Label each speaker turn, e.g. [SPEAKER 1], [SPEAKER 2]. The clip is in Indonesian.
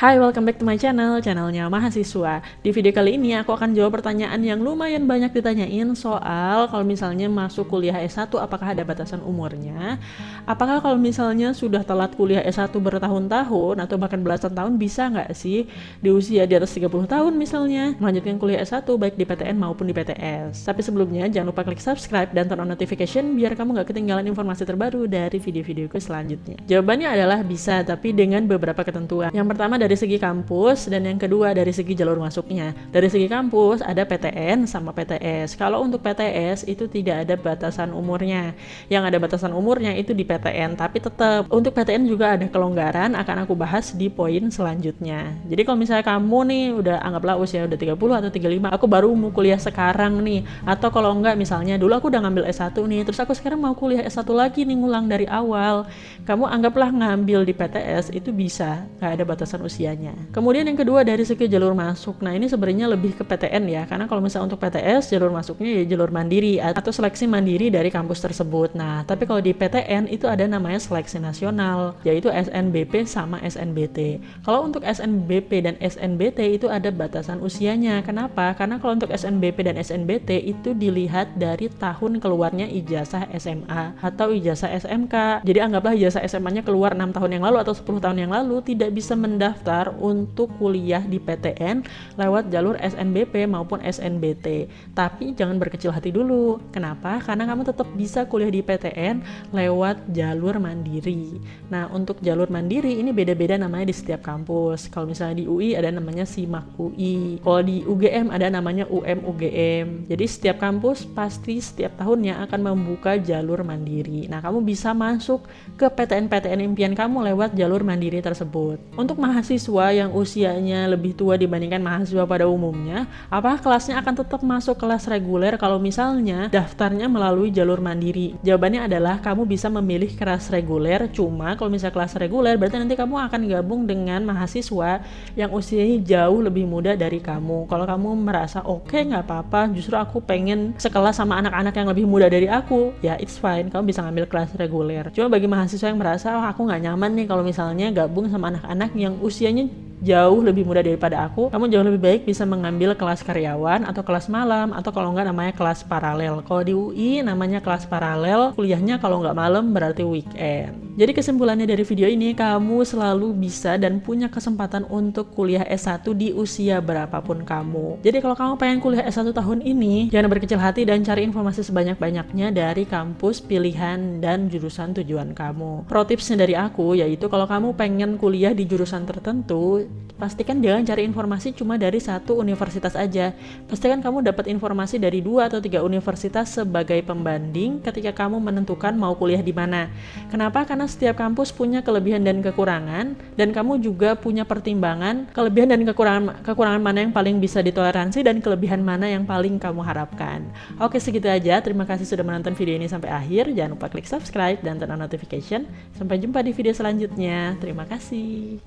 [SPEAKER 1] Hai, welcome back to my channel, channelnya mahasiswa. Di video kali ini aku akan jawab pertanyaan yang lumayan banyak ditanyain soal kalau misalnya masuk kuliah S1 apakah ada batasan umurnya? Apakah kalau misalnya sudah telat kuliah S1 bertahun-tahun atau bahkan belasan tahun bisa nggak sih di usia di atas 30 tahun misalnya melanjutkan kuliah S1 baik di PTN maupun di PTS? Tapi sebelumnya jangan lupa klik subscribe dan turn on notification biar kamu nggak ketinggalan informasi terbaru dari video-videoku selanjutnya. Jawabannya adalah bisa, tapi dengan beberapa ketentuan. Yang pertama dari segi kampus dan yang kedua dari segi jalur masuknya. Dari segi kampus ada PTN sama PTS. Kalau untuk PTS itu tidak ada batasan umurnya. Yang ada batasan umurnya itu di PTN, tapi tetap untuk PTN juga ada kelonggaran, akan aku bahas di poin selanjutnya. Jadi kalau misalnya kamu nih udah anggaplah usia udah 30 atau 35, aku baru mau kuliah sekarang nih, atau kalau enggak misalnya dulu aku udah ngambil S1 nih, terus aku sekarang mau kuliah S1 lagi nih ngulang dari awal. Kamu anggaplah ngambil di PTS itu bisa, nggak ada batasan usianya. Kemudian yang kedua dari segi jalur masuk. Nah ini sebenarnya lebih ke PTN ya, karena kalau misalnya untuk PTS jalur masuknya ya jalur mandiri atau seleksi mandiri dari kampus tersebut. Nah tapi kalau di PTN itu ada namanya seleksi nasional, yaitu SNBP sama SNBT. Kalau untuk SNBP dan SNBT itu ada batasan usianya. Kenapa? Karena kalau untuk SNBP dan SNBT itu dilihat dari tahun keluarnya ijazah SMA atau ijazah SMK. Jadi anggaplah ijazah SMA-nya keluar 6 tahun yang lalu atau 10 tahun yang lalu, tidak bisa mendaftar untuk kuliah di PTN lewat jalur SNBP maupun SNBT. Tapi jangan berkecil hati dulu. Kenapa? Karena kamu tetap bisa kuliah di PTN lewat jalur mandiri. Nah, untuk jalur mandiri ini beda-beda namanya di setiap kampus. Kalau misalnya di UI ada namanya SIMAK UI. Kalau di UGM ada namanya UGM. Jadi setiap kampus pasti setiap tahunnya akan membuka jalur mandiri. Nah, kamu bisa masuk ke PTN-PTN impian kamu lewat jalur mandiri tersebut. Untuk mahasiswa yang usianya lebih tua dibandingkan mahasiswa pada umumnya, apakah kelasnya akan tetap masuk kelas reguler kalau misalnya daftarnya melalui jalur mandiri? Jawabannya adalah kamu bisa memilih kelas reguler, cuma kalau misalnya kelas reguler berarti nanti kamu akan gabung dengan mahasiswa yang usianya jauh lebih muda dari kamu. Kalau kamu merasa oke, nggak apa-apa, justru aku pengen sekelas sama anak-anak yang lebih muda dari aku, ya it's fine, kamu bisa ngambil kelas reguler. Cuma bagi mahasiswa yang merasa aku nggak nyaman nih kalau misalnya gabung sama anak-anak yang usianya jauh lebih muda daripada aku, kamu jauh lebih baik bisa mengambil kelas karyawan atau kelas malam, atau kalau nggak namanya kelas paralel. Kalau di UI namanya kelas paralel, kuliahnya kalau nggak malam berarti weekend. Jadi kesimpulannya dari video ini, kamu selalu bisa dan punya kesempatan untuk kuliah S1 di usia berapapun kamu. Jadi kalau kamu pengen kuliah S1 tahun ini, jangan berkecil hati dan cari informasi sebanyak-banyaknya dari kampus pilihan dan jurusan tujuan kamu. Pro tipsnya dari aku yaitu kalau kamu pengen kuliah di jurusan tertentu, pastikan jangan cari informasi cuma dari satu universitas aja. Pastikan kamu dapat informasi dari 2 atau 3 universitas sebagai pembanding ketika kamu menentukan mau kuliah di mana. Kenapa? Karena setiap kampus punya kelebihan dan kekurangan, dan kamu juga punya pertimbangan kelebihan dan kekurangan mana yang paling bisa ditoleransi dan kelebihan mana yang paling kamu harapkan. Oke, segitu aja. Terima kasih sudah menonton video ini sampai akhir. Jangan lupa klik subscribe dan turn on notification. Sampai jumpa di video selanjutnya. Terima kasih.